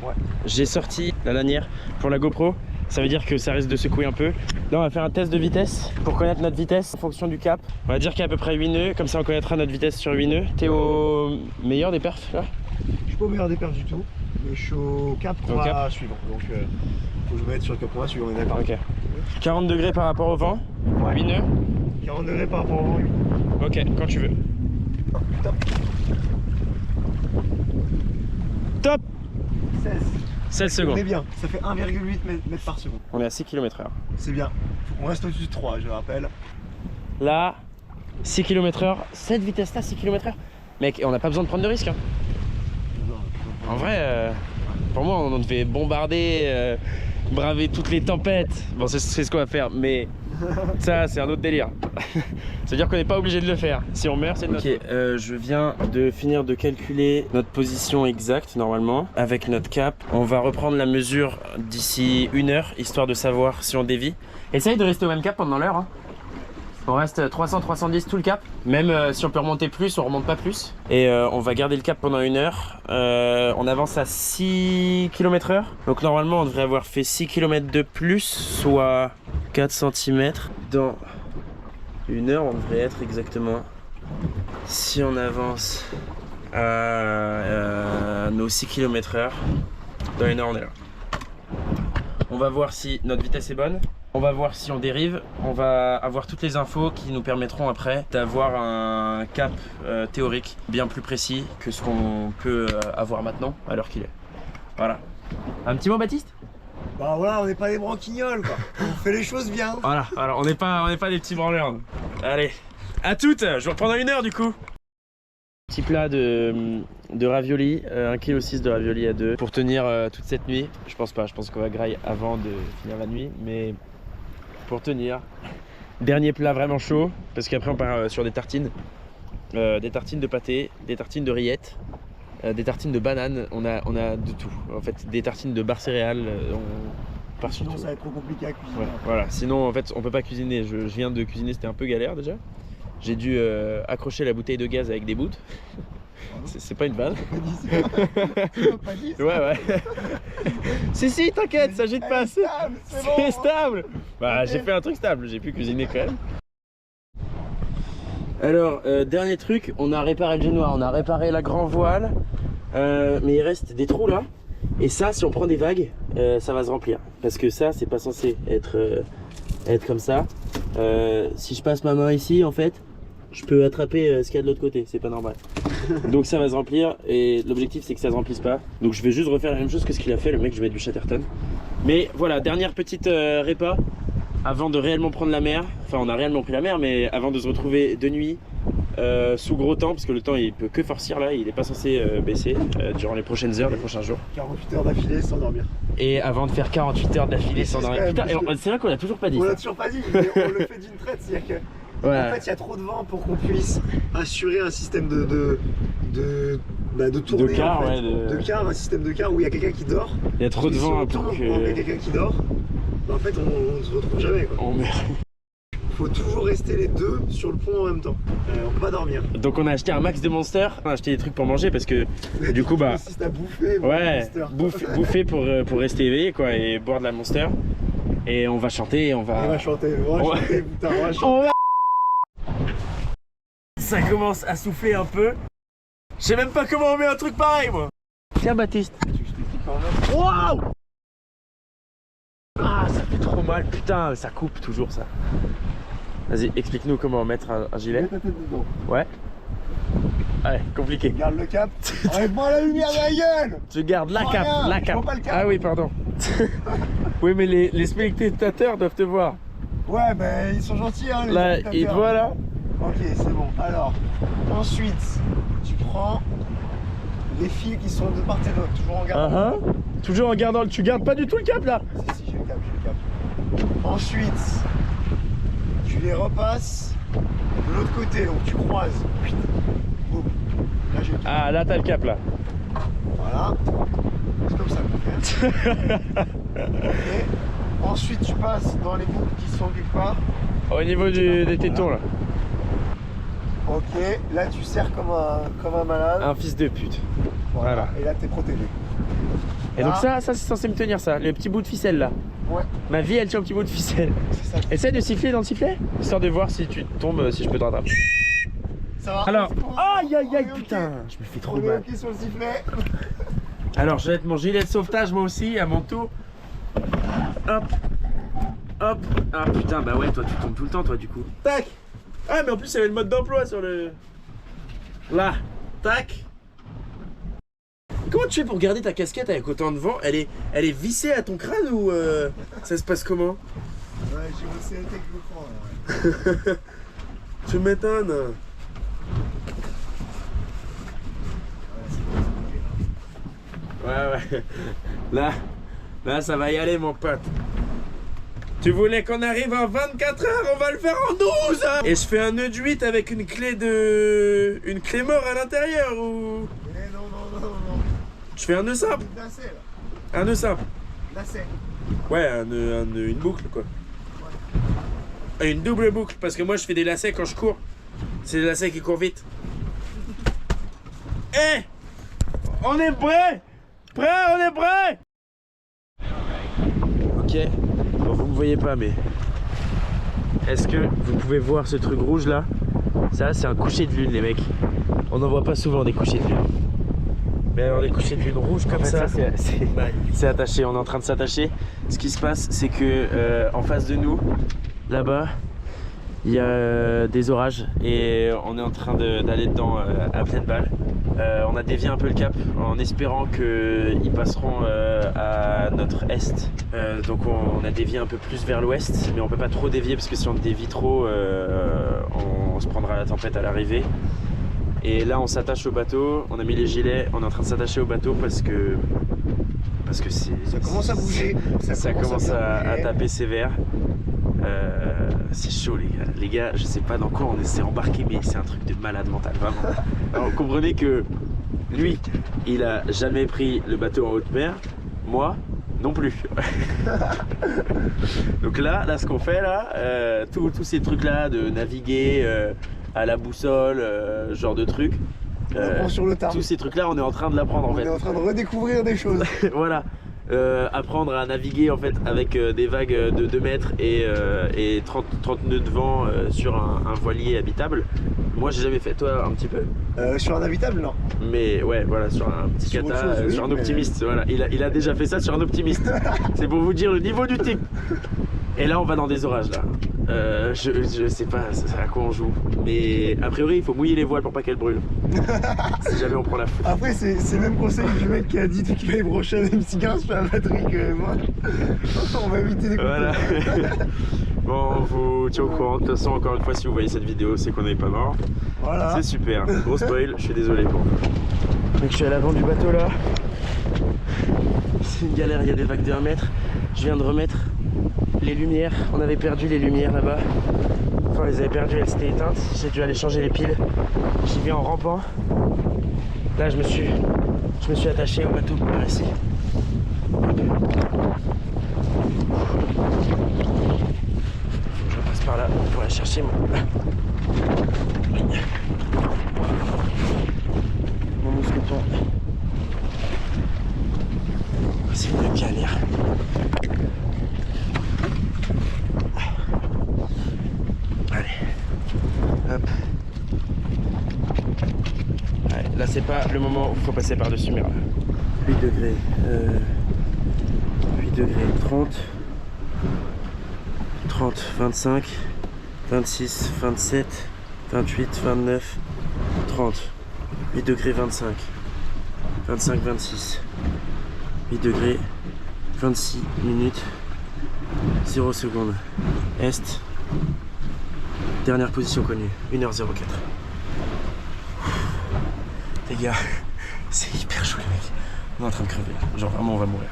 Ouais. J'ai sorti la lanière pour la GoPro. Ça veut dire que ça risque de secouer un peu. Là on va faire un test de vitesse pour connaître notre vitesse en fonction du cap. On va dire qu'il y a à peu près 8 nœuds, comme ça on connaîtra notre vitesse sur 8 nœuds. T'es au meilleur des perfs là? Je suis pas au meilleur des perfs du tout, mais je suis au cap qu'on va suivre. Donc faut que je me mette sur le cap qu'on va suivre, on est d'accord. Ok. 40 degrés par rapport au vent, ouais. 8 nœuds. 40 degrés par rapport au vent, 8. Ok, quand tu veux. Top. Top. 16. 16 secondes. On est bien, ça fait 1,8 mètres par seconde. On est à 6 km/h. C'est bien. Faut qu'on reste au-dessus de 3, je le rappelle. Là, 6 km/h, cette vitesse-là, 6 km/h. Mec, on n'a pas besoin de prendre de risques. Hein. En vrai, pour moi, on devait bombarder, braver toutes les tempêtes. Bon, c'est ce qu'on va faire, mais ça, c'est un autre délire. C'est-à-dire qu'on n'est pas obligé de le faire. Si on meurt, c'est notre... Ok, je viens de finir de calculer notre position exacte, normalement, avec notre cap. On va reprendre la mesure d'ici 1 heure, histoire de savoir si on dévie. Essaye de rester au même cap pendant l'heure. Hein. On reste 300-310 tout le cap. Même si on peut remonter plus, on remonte pas plus. Et on va garder le cap pendant 1 heure. On avance à 6 km/h. Donc normalement, on devrait avoir fait 6 km de plus, soit 4 cm. Dans 1 heure, on devrait être exactement... Si on avance à nos 6 km/h, dans 1 heure, on est là. On va voir si notre vitesse est bonne. On va voir si on dérive, on va avoir toutes les infos qui nous permettront après d'avoir un cap théorique bien plus précis que ce qu'on peut avoir maintenant à l'heure qu'il est. Voilà. Un petit mot Baptiste? Bah voilà, on n'est pas des branquignoles quoi. On fait les choses bien. Voilà, alors on n'est pas des petits branleurs. Allez, à toutes, je vous reprends dans 1 heure du coup. Petit plat de raviolis, 1,6 kg de raviolis à 2 pour tenir toute cette nuit. Je pense pas, je pense qu'on va grailler avant de finir la nuit, mais pour tenir. Dernier plat vraiment chaud, parce qu'après on part sur des tartines de pâté, des tartines de rillettes, des tartines de bananes, on a de tout. En fait, des tartines de barres céréales, on part sur tout. Sinon ça va être trop compliqué à cuisiner. Ouais, voilà, sinon en fait on peut pas cuisiner. Je viens de cuisiner, c'était un peu galère déjà. J'ai dû accrocher la bouteille de gaz avec des bouts. C'est pas une balle. Ouais. Si, t'inquiète, ça jette pas. C'est stable. Bah, j'ai fait un truc stable, j'ai pu cuisiner quand même. Alors, dernier truc, on a réparé le génois, on a réparé la grand voile. Mais il reste des trous là. Et ça, si on prend des vagues, ça va se remplir. Parce que ça, c'est pas censé être comme ça. Si je passe ma main ici, en fait, je peux attraper ce qu'il y a de l'autre côté, c'est pas normal. Donc ça va se remplir et l'objectif c'est que ça se remplisse pas. Donc je vais juste refaire la même chose que ce qu'il a fait, le mec, je vais mettre du Chatterton. Mais voilà, dernière petite répa avant de réellement prendre la mer. Enfin on a réellement pris la mer, mais avant de se retrouver de nuit sous gros temps, parce que le temps il peut que forcir là, il est pas censé baisser durant les prochaines heures, les prochains jours. 48 heures d'affilée sans dormir. Et avant de faire 48 heures d'affilée sans dormir. Putain, c'est vrai qu'on l'a toujours pas dit. On l'a toujours pas dit, mais on le fait d'une traite, c'est-à-dire que ouais. En fait il y a trop de vent pour qu'on puisse assurer un système de tournée, de car, en fait. Ouais, de car, un système de car où il y a quelqu'un qui dort. Il y a trop de vent pour que... il y a quelqu'un qui dort. En fait on se retrouve jamais quoi. faut toujours rester les deux sur le pont en même temps. On peut pas dormir. Donc on a acheté un max de Monster, on a acheté des trucs pour manger parce que du coup bah Si t'as bouffé, ouais, bouffer pour rester éveillé quoi et boire de la Monster. Et on va chanter, on va chanter, putain, on va chanter. On va... Ça commence à souffler un peu. Je sais même pas comment on met un truc pareil moi. Tiens Baptiste. Waouh! Ah, ça fait trop mal, putain, ça coupe toujours ça. Vas-y, explique-nous comment mettre un gilet. Mets ta tête dedans. Ouais. Ouais, compliqué. Garde le cap. Arrête-moi la lumière de la gueule. Tu gardes la cape, rien, la je cape. vois pas le cap. Ah oui, pardon. Oui, mais les spectateurs doivent te voir. Ouais, ben ils sont gentils, hein, les Là, spectateurs. ils te voient là. Ok, c'est bon. Alors, ensuite, tu prends les fils qui sont de part et d'autre, toujours en gardant. Toujours en gardant le... Tu gardes pas du tout le cap là. Si, j'ai le cap, Ensuite, tu les repasses de l'autre côté, donc tu croises. Boum. Là, j'ai le cap. Ah, là t'as le cap là. Voilà. C'est comme ça qu'on fait. Et ensuite, tu passes dans les boucles qui sont quelque part. Au niveau des tétons là. Ok, là tu serres comme un malade. Un fils de pute. Voilà. Et là, t'es protégé. Et donc ça c'est censé me tenir ça, le petit bout de ficelle là. Ouais. Ma vie elle tient au petit bout de ficelle. C'est ça. Essaye de siffler dans le sifflet, histoire de voir si tu tombes, si je peux te rattraper. Ça va. Alors, aïe aïe aïe On est putain, ok. je me fais trop On est mal. ok sur le sifflet. Alors je vais mettre mon gilet de sauvetage moi aussi à mon tour. Hop, hop. Ah putain, bah ouais, toi tu tombes tout le temps toi du coup. Tac. Ah mais en plus il y avait le mode d'emploi sur le... Là, tac. Comment tu fais pour garder ta casquette avec autant de vent? Elle est vissée à ton crâne ou ça se passe comment? Ouais, j'ai bossé avec le cran là. Tu m'étonnes. Ouais. Là ça va y aller mon pote. Tu voulais qu'on arrive en 24 heures, on va le faire en 12 hein. Et je fais un nœud de 8 avec une clé mort à l'intérieur ou... Mais non. Je fais un nœud simple. Lacet là. Un nœud simple. Lacet. Ouais, une boucle quoi. Et une double boucle, parce que moi je fais des lacets quand je cours. C'est des lacets qui courent vite. Eh, on est prêt? On est prêt? Ok, bon, vous me voyez pas mais... Est-ce que vous pouvez voir ce truc rouge là? Ça c'est un coucher de lune les mecs. On n'en voit pas souvent des couchers de lune. Mais alors les couchers de lune rouges comme ça, c'est attaché, on est en train de s'attacher. Ce qui se passe c'est que en face de nous, là-bas, il y a des orages et on est en train d'aller dedans à pleine balle. On a dévié un peu le cap en espérant qu'ils passeront à notre est. Donc on a dévié un peu plus vers l'ouest, mais on peut pas trop dévier parce que si on dévie trop, on se prendra la tempête à l'arrivée. Et là on s'attache au bateau, on a mis les gilets, on est en train de s'attacher au bateau parce que Ça commence à bouger. Ça commence à taper sévère. C'est chaud les gars, je sais pas dans quoi on s'est embarqué mais c'est un truc de malade mental vraiment. Alors vous comprenez que lui il a jamais pris le bateau en haute mer, moi non plus. Donc là ce qu'on fait là, tous ces trucs là de naviguer à la boussole, ce genre de trucs, sur le tard. tous ces trucs là on est en train de l'apprendre en fait. On est en train de redécouvrir des choses. Voilà. Apprendre à naviguer en fait avec des vagues de 2 mètres et 30 nœuds de vent sur un voilier habitable. Moi j'ai jamais fait, toi un petit peu. Sur un habitable non. Mais ouais voilà, sur un petit Sur autre kata, chose, oui, sur un mais- optimiste, voilà. Il a déjà fait ça sur un optimiste. C'est pour vous dire le niveau du type. Et là on va dans des orages là. Je sais pas à quoi on joue. Mais a priori il faut mouiller les voiles pour pas qu'elles brûlent. Si jamais on prend la faute. Après c'est le même conseil du mec qui a dit qu'il allait brocher un M615 sur la batterie que moi. On va éviter d'écouter. Voilà. Bon, on vous tient au courant. De toute façon, encore une fois, si vous voyez cette vidéo, c'est qu'on n'est pas mort. Voilà. C'est super. Gros spoil, je suis désolé pour vous. Donc, je suis à l'avant du bateau là. C'est une galère, il y a des vagues de 1 mètre. Je viens de remettre les lumières. On avait perdu les lumières là-bas. Enfin, on les avait perdues, elles s'étaient éteintes. J'ai dû aller changer les piles. J'y vais en rampant. Là, je me suis attaché au bateau par ici. Je repasse par là pour aller lâcher mon mousqueton. C'est une galère. Allez, hop. Ouais, là c'est pas le moment où il faut passer par-dessus, mais voilà. 8 degrés, 8 degrés, 30, 30, 25, 26, 27, 28, 29, 30, 8 degrés, 25, 25, 26, 8 degrés, 26 minutes, 0 secondes, Est, dernière position connue, 1h04. Les gars, c'est hyper chaud les mecs. On est en train de crever là. Genre vraiment on va mourir.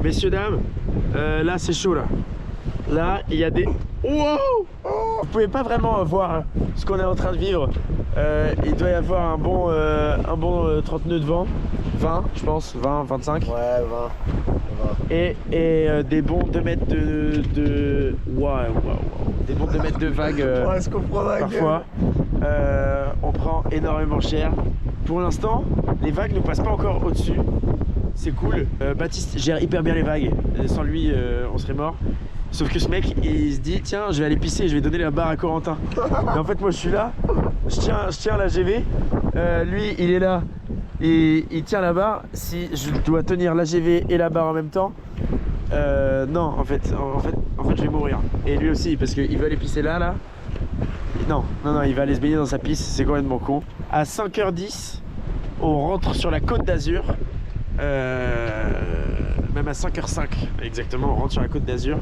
Messieurs, dames, là c'est chaud là. Là il y a des... Wow, vous pouvez pas vraiment voir ce qu'on est en train de vivre. Il doit y avoir un bon 30 nœuds de vent. 20 je pense, 20, 25. Ouais, 20. Et des bons 2 mètres de... Waouh. Des bons 2 mètres de vagues Ouais, ce qu'on prend la parfois. On prend énormément cher. Pour l'instant, les vagues ne passent pas encore au-dessus. C'est cool. Baptiste gère hyper bien les vagues. Sans lui, on serait mort. Sauf que ce mec, il se dit tiens, je vais aller pisser, je vais donner la barre à Corentin. Et en fait, moi, je suis là. Je tiens la GV. Lui, il est là. Et il tient la barre. Si je dois tenir la GV et la barre en même temps, non, en fait, je vais mourir. Et lui aussi, parce qu'il veut aller pisser là. Non, il va aller se baigner dans sa pisse, c'est complètement con. À 5h10, on rentre sur la Côte d'Azur. Même à 5h05, exactement, on rentre sur la Côte d'Azur.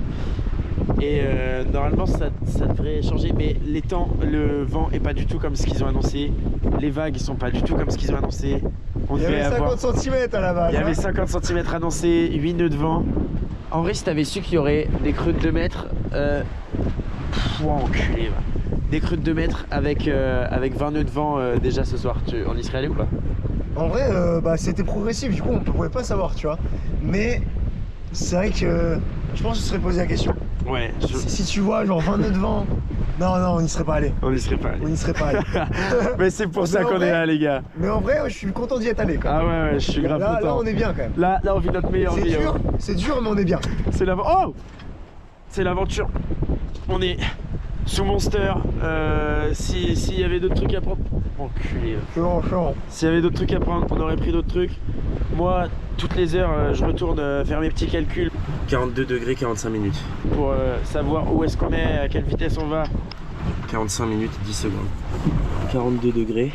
Et normalement, ça devrait changer, mais les temps, le vent est pas du tout comme ce qu'ils ont annoncé. Les vagues, ils sont pas du tout comme ce qu'ils ont annoncé. Il y avait 50 cm à la vague. Il y avait 50 cm annoncés, 8 nœuds de vent. En vrai, si t'avais su qu'il y aurait des creux de 2 mètres, enculé, va. Des creux de 2 mètres avec 20 nœuds de vent déjà ce soir. On y serait allé ou pas? En vrai, c'était progressif, du coup on pouvait pas savoir, tu vois. Mais c'est vrai que je pense que je serais posé la question. Ouais. Si tu vois genre 20 nœuds de vent, non, on n'y serait pas allé. On n'y serait pas allé. On n'y serait pas allé. Mais c'est pour ça qu'on est là, les gars. Mais en vrai, je suis content d'y être allé quand même. Ah ouais, je suis grave content. Là, on est bien quand même. Là, on vit notre meilleure vie. C'est dur, mais on est bien. C'est l'aventure. On est sous Monster. S'il y avait d'autres trucs à prendre. Enculé. S'il y avait d'autres trucs à prendre, on aurait pris d'autres trucs. Moi, toutes les heures, je retourne faire mes petits calculs. 42 degrés, 45 minutes. Pour savoir où est-ce qu'on est, à quelle vitesse on va. 45 minutes, 10 secondes. 42 degrés.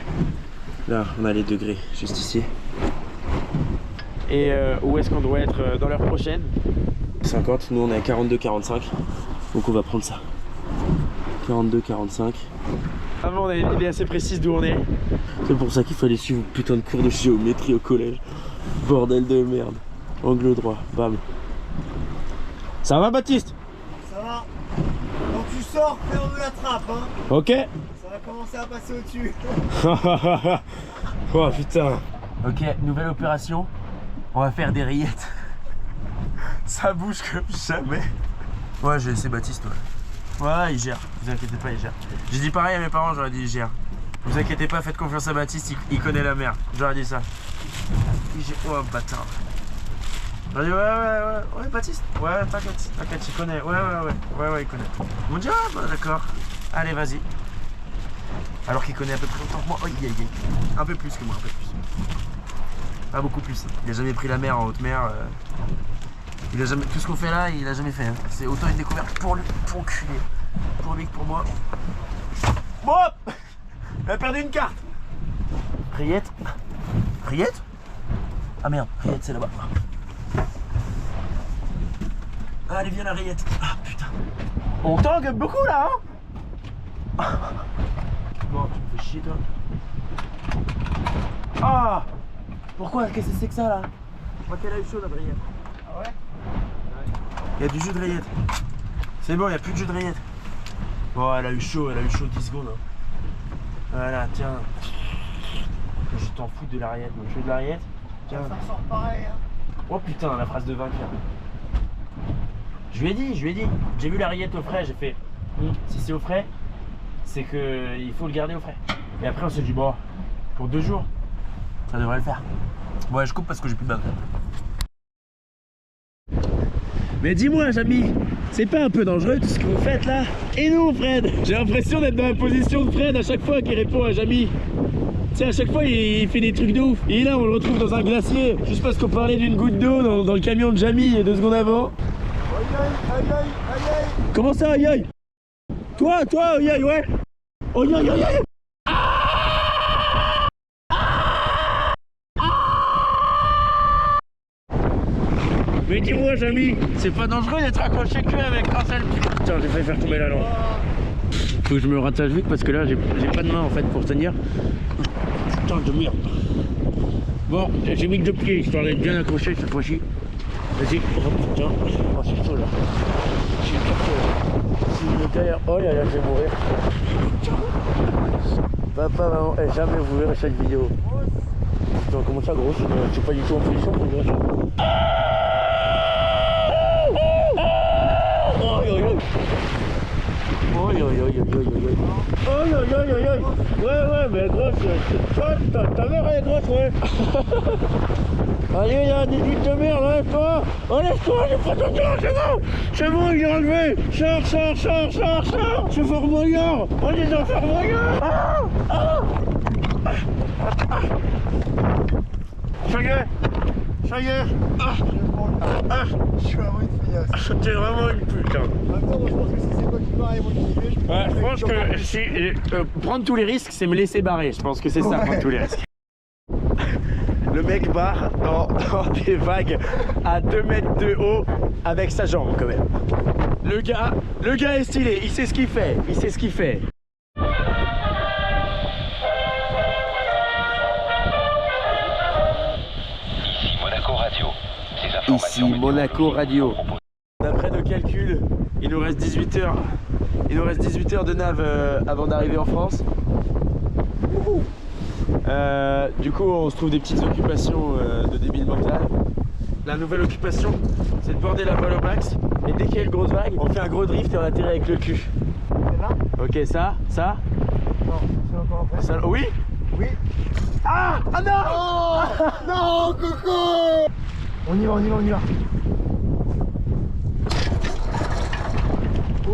Là, on a les degrés juste ici. Et où est-ce qu'on doit être dans l'heure prochaine? 50, nous on est à 42-45. Donc on va prendre ça. 42-45. Avant on a une idée assez précise d'où on est. C'est pour ça qu'il fallait suivre une putain de cours de géométrie au collège. Bordel de merde. Angle droit, bam. Ça va Baptiste? Ça va. Quand tu sors, ferme la trappe, hein. Ok. Ça va commencer à passer au-dessus. Oh putain. Ok, nouvelle opération. On va faire des rillettes. Ça bouge comme jamais. Ouais, j'ai laissé Baptiste, ouais. Ouais, il gère. Vous inquiétez pas, il gère. J'ai dit pareil à mes parents, j'aurais dit il gère. Vous inquiétez pas, faites confiance à Baptiste, il connaît la mer. J'aurais dit ça. Oh bâtard. J'aurais dit ouais, Baptiste. Ouais, t'inquiète, il connaît. Ouais, il connaît. Ils m'ont dit ah bah d'accord. Allez, vas-y. Alors qu'il connaît à peu près autant que moi. Oh, un peu plus que moi, un peu plus. Pas beaucoup plus. Il a jamais pris la mer en haute mer. Il a jamais... Tout ce qu'on fait là, il a jamais fait. Hein. C'est autant une découverte pour lui, pour enculé. Pour lui que pour moi. Bon, il a perdu une carte. Rillette. Ah merde, Rillette c'est là-bas. Allez, viens la Rillette. Ah putain. On tangue beaucoup là, hein. Bon, tu me fais chier toi. Ah. Pourquoi? Qu'est-ce que c'est que ça là? Je crois qu'elle a eu chaud la Rillette. Ah ouais? Il y a du jus de rillette. C'est bon, il n'y a plus de jus de rillette. Bon, elle a eu chaud 10 secondes. Hein. Voilà, tiens. Je t'en fous de la rillette. Donc, je veux de la rillette. Tiens. Ça ressort pareil. Hein. Oh putain, la phrase de vainqueur. Je lui ai dit. J'ai vu la rillette au frais, j'ai fait. Si c'est au frais, c'est que il faut le garder au frais. Et après on s'est dit bon, pour 2 jours, ça devrait le faire. Ouais, je coupe parce que j'ai plus de bain. Mais dis-moi, Jamy, c'est pas un peu dangereux tout ce que vous faites là? Et non, Fred, j'ai l'impression d'être dans la position de Fred à chaque fois qu'il répond à Jamy. Tu sais, à chaque fois il fait des trucs de ouf. Et là on le retrouve dans un glacier juste parce qu'on parlait d'une goutte d'eau dans le camion de Jamy 2 secondes avant. Comment ça, aïe aïe? Toi, aïe aïe, ouais. Aïe aïe aïe aïe. Mais dis-moi, Jamy, c'est pas dangereux d'être accroché que avec un seul. Putain, j'ai failli faire tomber la lampe. Faut que je me rattache vite parce que là j'ai pas de main en fait pour tenir. Putain de merde. Bon, j'ai mis que 2 pieds histoire d'être bien accroché cette fois-ci. Vas-y, oh putain, oh c'est chaud là. J'ai le derrière. Oh là là, je vais mourir. Papa, maman, jamais vous verrez cette vidéo. Putain, comment ça grosse? Je suis pas du tout en position pour dire ça. Ouais, mais grosse, ta mère elle est grosse, ouais. Allez, il y a 18 de merde, lève-toi. Oh, lève-toi, j'ai pas ton temps, c'est bon, il est enlevé. Sors. C'est Fort Boyard. On est dans Fort Boyard. Ça y est. Je suis vraiment une feignasse. T'es vraiment une putain. En même temps, moi je pense que si c'est toi qui barre et moi qui vais, Ouais, je pense que si, prendre tous les risques, c'est me laisser barrer. Je pense que c'est ça, prendre tous les risques. Le mec barre dans des vagues à 2 mètres de haut avec sa jambe quand même. Le gars est stylé, il sait ce qu'il fait. Ici Monaco Radio. D'après nos calculs, il nous reste 18 heures. Il nous reste 18 heures de nav avant d'arriver en France. Du coup, on se trouve des petites occupations de débile mental. La nouvelle occupation, c'est de border la voile au max. Et dès qu'il y a une grosse vague, on fait un gros drift et on atterrit avec le cul. c'est là? Ok, ça? Non, c'est encore après. Ça, oui? Oui. Ah non! Oh non, Coco! On y va.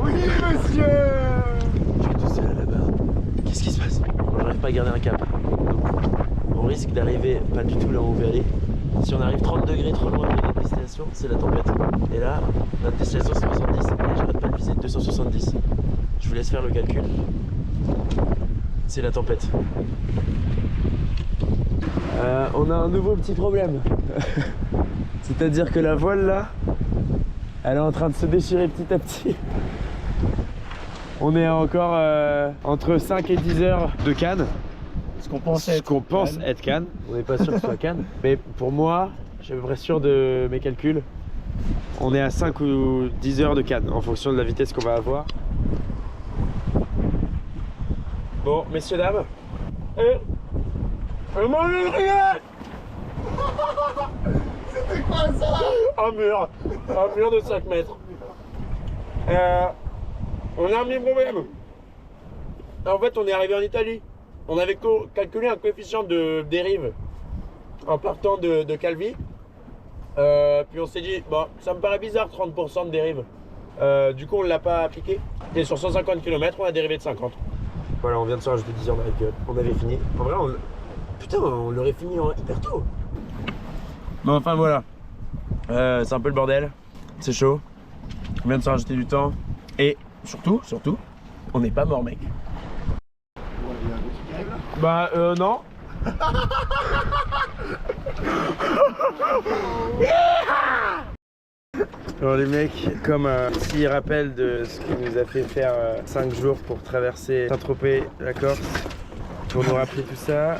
Oui, monsieur! Je suis tout seul là-bas. Qu'est-ce qui se passe? On n'arrive pas à garder un cap. Donc, on risque d'arriver pas du tout là où on veut aller. Si on arrive 30 degrés trop loin de notre destination, c'est la tempête. Et là, notre destination c'est 70. Et j'arrête pas de viser 270. Je vous laisse faire le calcul. C'est la tempête. On a un nouveau petit problème. C'est-à-dire que la voile là, elle est en train de se déchirer petit à petit. On est encore entre 5 et 10 heures de Cannes. Ce qu'on pense être Cannes. On n'est pas sûr que ce soit Cannes. Mais pour moi, je suis à peu près sûr de mes calculs. On est à 5 ou 10 heures de Cannes en fonction de la vitesse qu'on va avoir. Bon, messieurs, dames. C'était quoi ça? Un mur de 5 mètres. On a un petit problème. En fait, on est arrivé en Italie. On avait calculé un coefficient de dérive en partant de Calvi. Puis on s'est dit, bon, ça me paraît bizarre 30% de dérive. Du coup, on ne l'a pas appliqué. Et sur 150 km, on a dérivé de 50. Voilà, on vient de se rajouter 10 heures dans la gueule. On avait fini. En vrai, on l'aurait fini hyper tôt. Bon, enfin voilà. C'est un peu le bordel. C'est chaud. On vient de se rajouter du temps. Et surtout, on n'est pas mort, mec. Bah, non. Alors les mecs, comme un petit rappel de ce qui nous a fait faire 5 jours pour traverser Saint-Tropez, la Corse, pour nous rappeler tout ça,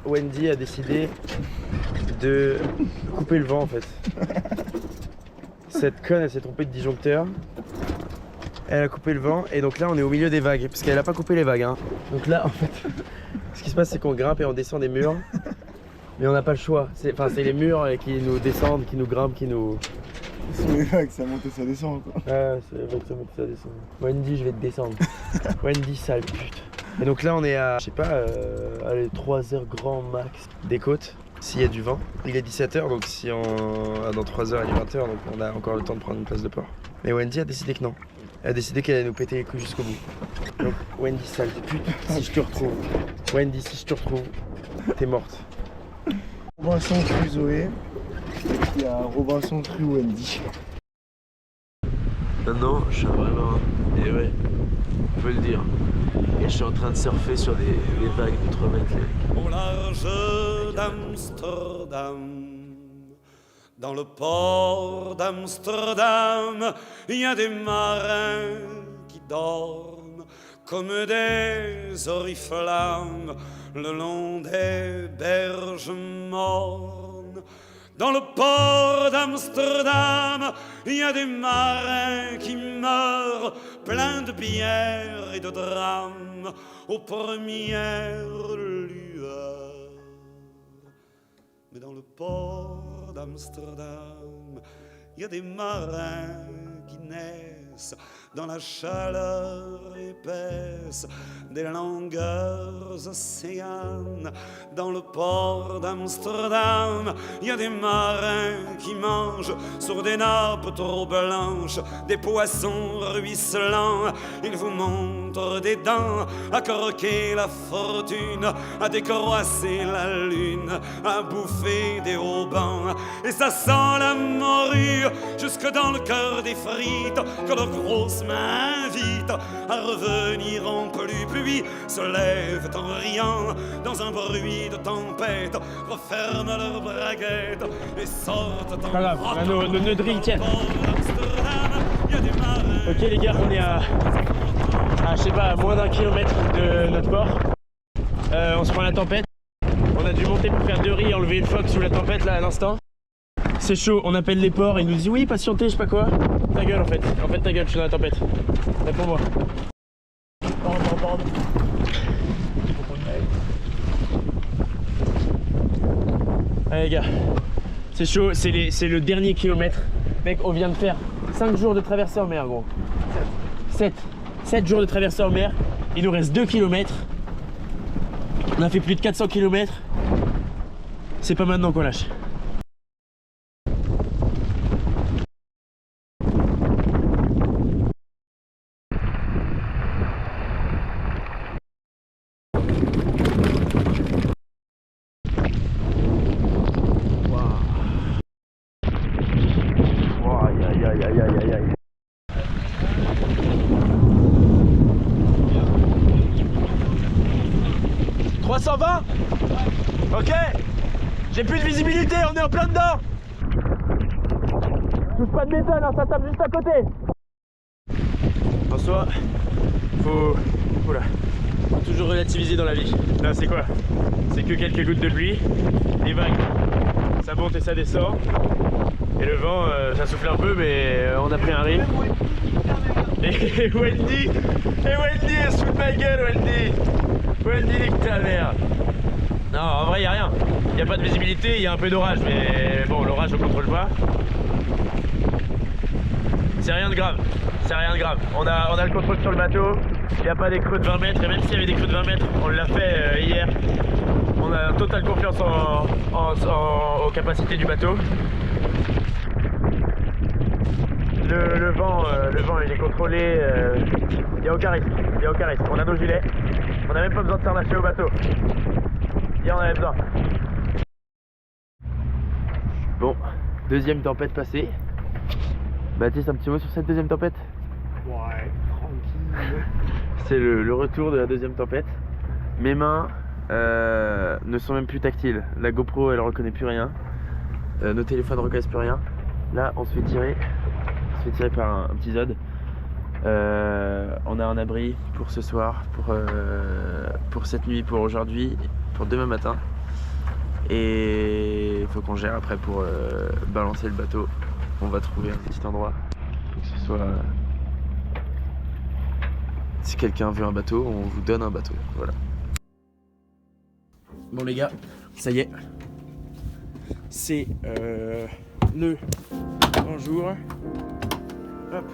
Wendy a décidé de couper le vent en fait. Cette conne, elle s'est trompée de disjoncteur. Elle a coupé le vent et donc là on est au milieu des vagues parce qu'elle a pas coupé les vagues hein. Donc là en fait ce qui se passe c'est qu'on grimpe et on descend des murs mais on n'a pas le choix. C'est les murs qui nous descendent, qui nous grimpent, qui nous Ce sont les vagues, ça monte et ça descend quoi. Ah, c'est vrai que ça monte, ça descend. Wendy, je vais te descendre. Wendy, sale pute. Et donc là, on est à, je sais pas, allez, 3 heures grand max des côtes. S'il y a du vent. Il est 17h, donc si on... dans 3 heures, il est 20h, donc on a encore le temps de prendre une place de port. Mais Wendy a décidé que non. Elle a décidé qu'elle allait nous péter les couilles jusqu'au bout. Donc Wendy, sale pute, si je te retrouve. Wendy, si je te retrouve, t'es morte. Robinson Crusoe. Il y a Robinson Crusoe Wendy. Maintenant, je suis vraiment... Et ouais, on peut le dire. Et je suis en train de surfer sur des vagues de 3 mètres. Au large d'Amsterdam, dans le port d'Amsterdam, il y a des marins qui dorment comme des oriflammes le long des berges mornes. Dans le port d'Amsterdam, il y a des marins qui meurent pleins de bière et de drames aux premières lueurs. Mais dans le port d'Amsterdam, il y a des marins qui naissent dans la chaleur épaisse des longueurs océanes. Dans le port d'Amsterdam, il y a des marins qui mangent sur des nappes trop blanches des poissons ruisselants. Ils vous montrent des dents à croquer la fortune, à décroisser la lune, à bouffer des haubans. Et ça sent la morue jusque dans le cœur des frites que leurs grosses m'invite à revenir en pluie, puis se lèvent en riant dans un bruit de tempête, referment leurs braguettes et sortent en pas grave, on a nos drills tiennent. Ok les gars, on est à je sais pas, à moins d'1 kilomètre de notre port. On se prend la tempête. On a dû monter pour faire 2 riz, enlever le phoque sous la tempête là à l'instant. C'est chaud, on appelle les ports, ils nous disent oui, patientez, je sais pas quoi. Ta gueule en fait ta gueule, je suis dans la tempête. Réponds-moi. Pardon. Allez les gars, c'est chaud, c'est le dernier kilomètre. Mec, on vient de faire 5 jours de traversée en mer gros. 7 jours de traversée en mer, il nous reste 2 kilomètres. On a fait plus de 400 km. C'est pas maintenant qu'on lâche. Aïe. 320. Ok. J'ai plus de visibilité, on est en plein dedans. Touche pas de béton, hein, ça tape juste à côté. En soi, faut toujours relativiser dans la vie. Là c'est quoi? C'est que quelques gouttes de pluie, des vagues, ça monte et ça descend. Et le vent, ça souffle un peu, mais on a pris un riz. Et Wendy, elle se fout de ma gueule, Wendy, nique ta mère. Non, en vrai, y a rien. Y a pas de visibilité, y a un peu d'orage, mais bon, l'orage, on contrôle pas. C'est rien de grave. On a le contrôle sur le bateau. Y a pas des creux de 20 mètres, et même s'il y avait des creux de 20 mètres, on l'a fait hier. On a totale confiance aux capacités du bateau. Le vent, il est contrôlé, il y a aucun risque, on a nos gilets, on n'a même pas besoin de s'arracher au bateau, il y en avait besoin. Bon, deuxième tempête passée. Baptiste, un petit mot sur cette deuxième tempête? Ouais, tranquille. C'est le retour de la deuxième tempête. Mes mains ne sont même plus tactiles, la GoPro elle reconnaît plus rien, nos téléphones ne reconnaissent plus rien. Là on se fait tirer par un petit Zod. On a un abri pour ce soir, pour cette nuit, pour aujourd'hui, pour demain matin. Et il faut qu'on gère après pour balancer le bateau. On va trouver un petit endroit pour que ce soit... Si quelqu'un veut un bateau, on vous donne un bateau. Voilà. Bon les gars, ça y est. C'est le Bonjour. Hop.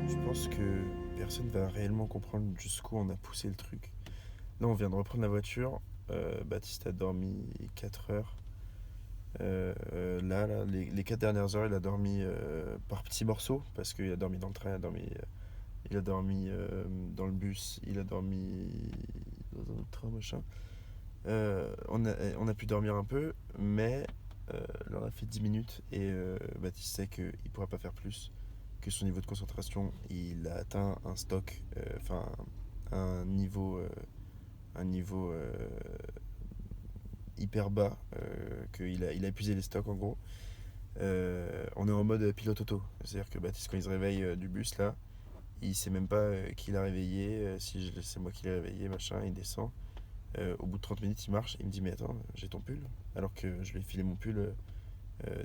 Je pense que personne va réellement comprendre jusqu'où on a poussé le truc. Là, on vient de reprendre la voiture. Baptiste a dormi 4 heures. Les 4 dernières heures, il a dormi par petits morceaux parce qu'il a dormi dans le train, il a dormi dans le bus, il a dormi dans un autre train, machin. On a pu dormir un peu, mais là, on a fait 10 minutes et Baptiste sait qu'il ne pourra pas faire plus, que son niveau de concentration, il a atteint un stock, un niveau hyper bas, qu'il a épuisé les stocks en gros. On est en mode pilote auto, c'est-à-dire que Baptiste, quand il se réveille du bus là, il sait même pas qui l'a réveillé, si c'est moi qui l'ai réveillé, machin, il descend. Au bout de 30 minutes, il marche, il me dit mais attends, j'ai ton pull, alors que je lui ai filé mon pull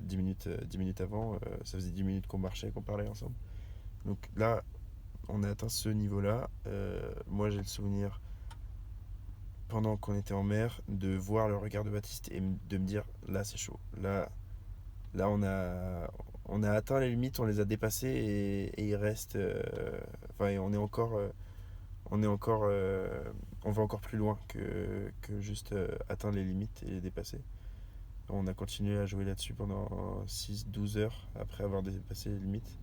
10 minutes avant, ça faisait 10 minutes qu'on marchait, qu'on parlait ensemble. Donc là, on a atteint ce niveau-là. Moi, j'ai le souvenir, pendant qu'on était en mer, de voir le regard de Baptiste et de me dire là, c'est chaud. Là, on a atteint les limites, on les a dépassées et il reste. On va encore plus loin que juste atteindre les limites et les dépasser. On a continué à jouer là-dessus pendant 6-12 heures après avoir dépassé les limites.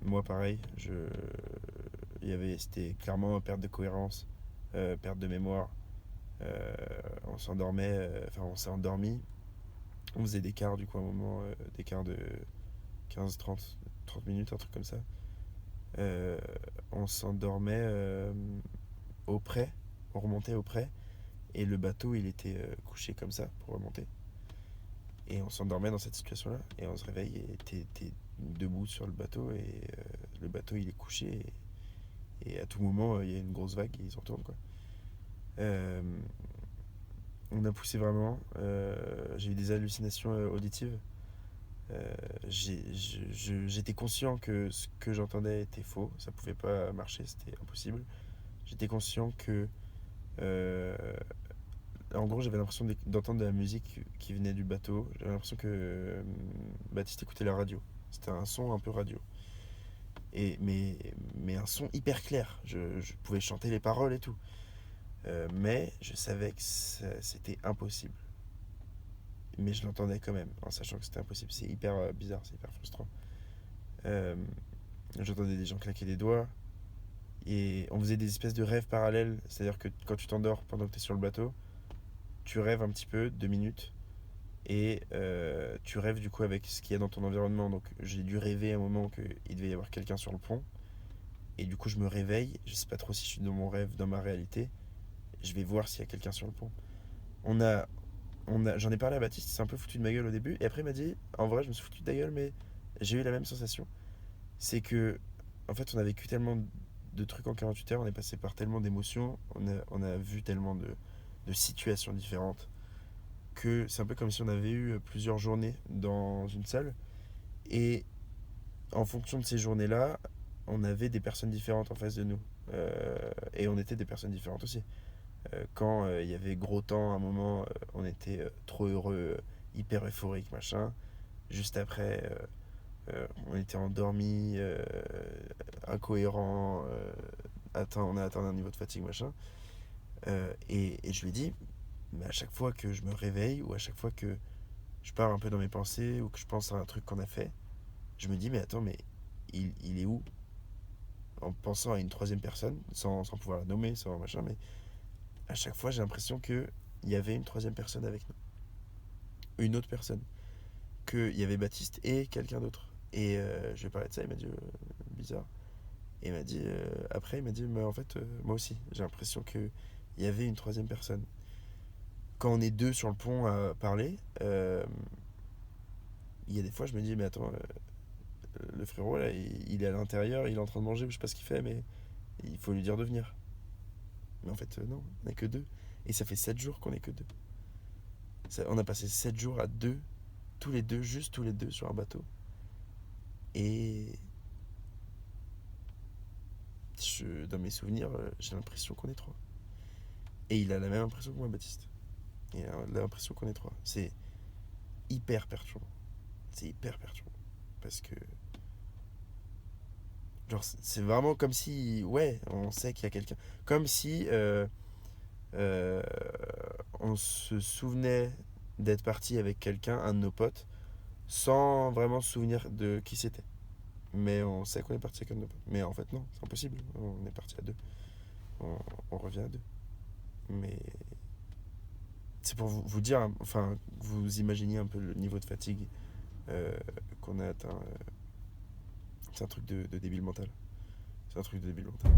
Moi pareil, c'était clairement perte de cohérence, perte de mémoire. On s'endormait, on s'est endormi. On faisait des quarts du coup à un moment, des quarts de 15-30 minutes, un truc comme ça. On s'endormait au près, on remontait au près. Et le bateau, il était couché comme ça pour remonter. Et on s'endormait dans cette situation-là. Et on se réveille et t'es debout sur le bateau. Et le bateau, il est couché. Et à tout moment, il y a une grosse vague et il se retourne, quoi. On a poussé vraiment. J'ai eu des hallucinations auditives. J'étais conscient que ce que j'entendais était faux. Ça pouvait pas marcher, c'était impossible. J'étais conscient que... en gros, j'avais l'impression d'entendre de la musique qui venait du bateau. J'avais l'impression que Baptiste écoutait la radio. C'était un son un peu radio. Mais un son hyper clair. Je pouvais chanter les paroles et tout. Mais je savais que c'était impossible. Mais je l'entendais quand même, en sachant que c'était impossible. C'est hyper bizarre, c'est hyper frustrant. J'entendais des gens claquer des doigts. Et on faisait des espèces de rêves parallèles. C'est-à-dire que quand tu t'endors pendant que tu es sur le bateau, tu rêves un petit peu, 2 minutes, et tu rêves du coup avec ce qu'il y a dans ton environnement. Donc j'ai dû rêver à un moment qu'il devait y avoir quelqu'un sur le pont, et du coup je me réveille, je sais pas trop si je suis dans mon rêve, dans ma réalité, je vais voir s'il y a quelqu'un sur le pont. On a j'en ai parlé à Baptiste, il s'est un peu foutu de ma gueule au début. Et après, il m'a dit, en vrai, je me suis foutu de ta gueule, mais j'ai eu la même sensation. C'est que, en fait, on a vécu tellement de trucs en 48 heures, on est passé par tellement d'émotions, on a vu tellement de situations différentes, que c'est un peu comme si on avait eu plusieurs journées dans une salle. Et en fonction de ces journées-là, on avait des personnes différentes en face de nous. Et on était des personnes différentes aussi. Quand il y avait gros temps, à un moment, on était trop heureux, hyper euphorique, machin. Juste après, on était endormi, incohérent, on a atteint un niveau de fatigue, machin. Et je lui ai dit, mais à chaque fois que je me réveille, ou à chaque fois que je pars un peu dans mes pensées, ou que je pense à un truc qu'on a fait, je me dis, mais attends, mais il est où? En pensant à une troisième personne, sans pouvoir la nommer, sans machin, mais à chaque fois, j'ai l'impression qu'il y avait une troisième personne avec nous. Une autre personne. Qu'il y avait Baptiste et quelqu'un d'autre. Et je lui ai parlé de ça, il m'a dit, bizarre. Et il m'a dit, après, il m'a dit, mais en fait, moi aussi, j'ai l'impression qu'il y avait une troisième personne. Quand on est deux sur le pont à parler, il y a des fois, je me dis, mais attends, le frérot, là, il est à l'intérieur, il est en train de manger, je sais pas ce qu'il fait, mais il faut lui dire de venir. Mais en fait, non, on n'est que deux. Et ça fait 7 jours qu'on est que deux. On a passé 7 jours à deux, juste tous les deux sur un bateau. Et dans mes souvenirs, j'ai l'impression qu'on est 3. Et il a la même impression que moi, Baptiste. Il a l'impression qu'on est 3. C'est hyper perturbant. C'est hyper perturbant. Parce que genre, c'est vraiment comme si, ouais, on sait qu'il y a quelqu'un. Comme si on se souvenait d'être parti avec quelqu'un, un de nos potes, sans vraiment se souvenir de qui c'était. Mais on sait qu'on est parti avec un de nos potes. Mais en fait, non, c'est impossible. On est parti à deux. On revient à deux. Mais c'est pour vous dire, enfin, vous imaginiez un peu le niveau de fatigue qu'on a atteint. C'est un truc de débile mental. C'est un truc de débile mental.